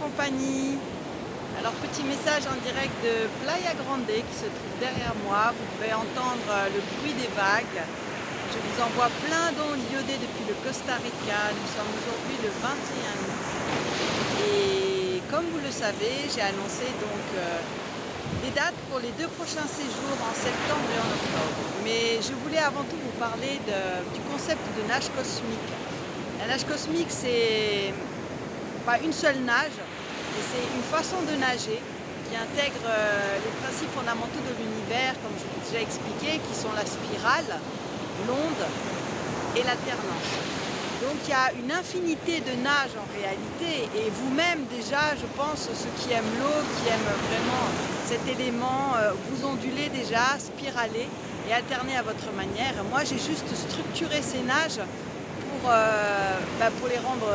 compagnie. Alors petit message en direct de Playa Grande qui se trouve derrière moi. Vous pouvez entendre le bruit des vagues. Je vous envoie plein d'ondes iodées depuis le Costa Rica. Nous sommes aujourd'hui le 21 août. Et comme vous le savez, j'ai annoncé donc des dates pour les 2 prochains séjours en septembre et en octobre. Mais je voulais avant tout vous parler du concept de nage cosmique. La nage cosmique, c'est pas une seule nage, mais c'est une façon de nager qui intègre les principes fondamentaux de l'univers, comme je vous ai déjà expliqué, qui sont la spirale, l'onde et l'alternance. Donc il y a une infinité de nages en réalité, et vous-même déjà, je pense, ceux qui aiment l'eau, qui aiment vraiment cet élément, vous ondulez déjà, spiralez et alternez à votre manière. Moi j'ai juste structuré ces nages pour les rendre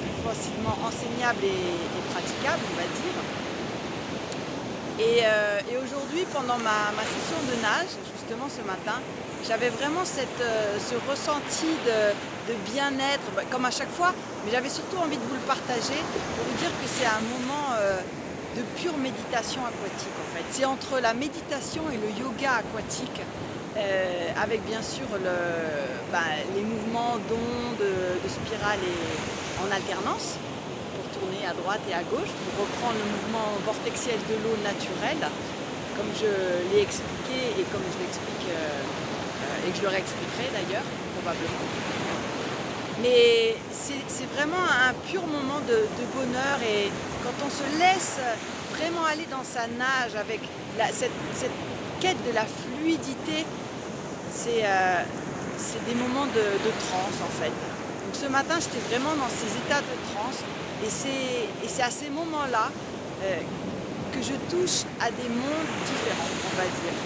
plus facilement enseignables et praticables, on va dire. Et aujourd'hui, pendant ma session de nage, justement ce matin, j'avais vraiment ce ressenti de bien-être, comme à chaque fois, mais j'avais surtout envie de vous le partager pour vous dire que c'est un moment de pure méditation aquatique en fait. C'est entre la méditation et le yoga aquatique, avec bien sûr les mouvements d'ondes, de spirale et en alternance, pour tourner à droite et à gauche, pour reprendre le mouvement vortexiel de l'eau naturelle, comme je l'ai expliqué et comme je l'explique et que je le réexpliquerai d'ailleurs, probablement. Mais c'est vraiment un pur moment de bonheur, et quand on se laisse vraiment aller dans sa nage avec cette quête de la fluidité, c'est des moments de transe en fait. Donc ce matin, j'étais vraiment dans ces états de transe, et c'est à ces moments-là que je touche à des mondes différents, on va dire.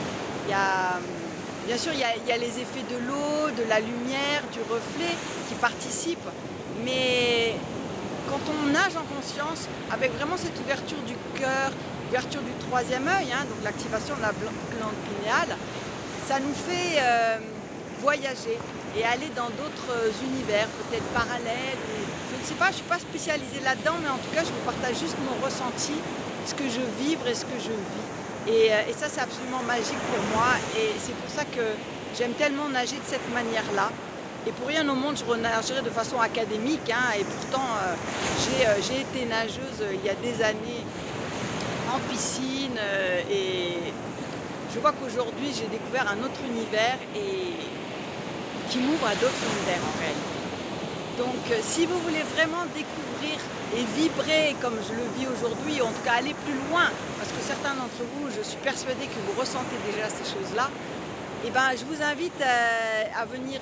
Bien sûr, il y a les effets de l'eau, de la lumière, du reflet qui participent, mais quand on nage en conscience, avec vraiment cette ouverture du cœur, ouverture du troisième œil, donc l'activation de la glande pinéale, ça nous fait voyager et aller dans d'autres univers, peut-être parallèles. Je ne sais pas, je ne suis pas spécialisée là-dedans, mais en tout cas, je vous partage juste mon ressenti, ce que je vibre et ce que je vis. Et ça, c'est absolument magique pour moi, et c'est pour ça que j'aime tellement nager de cette manière-là. Et pour rien au monde, je renagerai de façon académique, et pourtant, j'ai été nageuse il y a des années en piscine, et je vois qu'aujourd'hui, j'ai découvert un autre univers et qui m'ouvre à d'autres univers en réalité. Donc si vous voulez vraiment découvrir et vibrer comme je le vis aujourd'hui, en tout cas aller plus loin, parce que certains d'entre vous, je suis persuadée que vous ressentez déjà ces choses-là, et je vous invite à venir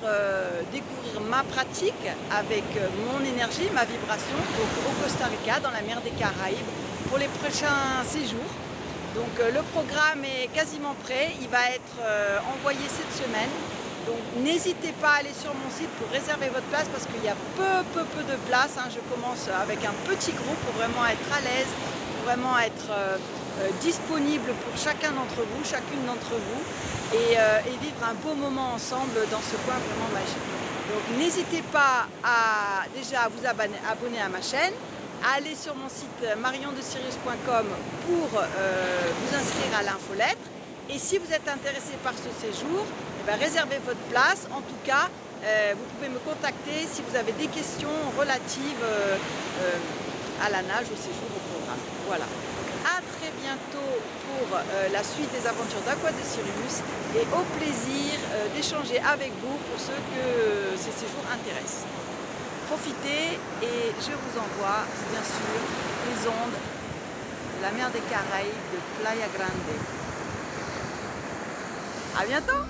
découvrir ma pratique avec mon énergie, ma vibration, donc au Costa Rica, dans la mer des Caraïbes, pour les prochains séjours. Donc le programme est quasiment prêt, il va être envoyé cette semaine. Donc n'hésitez pas à aller sur mon site pour réserver votre place, parce qu'il y a peu de place. Je commence avec un petit groupe pour vraiment être à l'aise, pour vraiment être disponible pour chacun d'entre vous, chacune d'entre vous, et vivre un beau moment ensemble dans ce coin vraiment magique. Donc n'hésitez pas à déjà vous abonner à ma chaîne, à aller sur mon site mariondesirius.com pour vous inscrire à l'infolettre. Et si vous êtes intéressé par ce séjour, réservez votre place. En tout cas, vous pouvez me contacter si vous avez des questions relatives à la nage, au séjour, au programme. Voilà. À très bientôt pour la suite des aventures d'Aqua de Sirius, et au plaisir d'échanger avec vous pour ceux que ces séjours intéressent. Profitez, et je vous envoie bien sûr les ondes de la mer des Caraïbes de Playa Grande. À bientôt!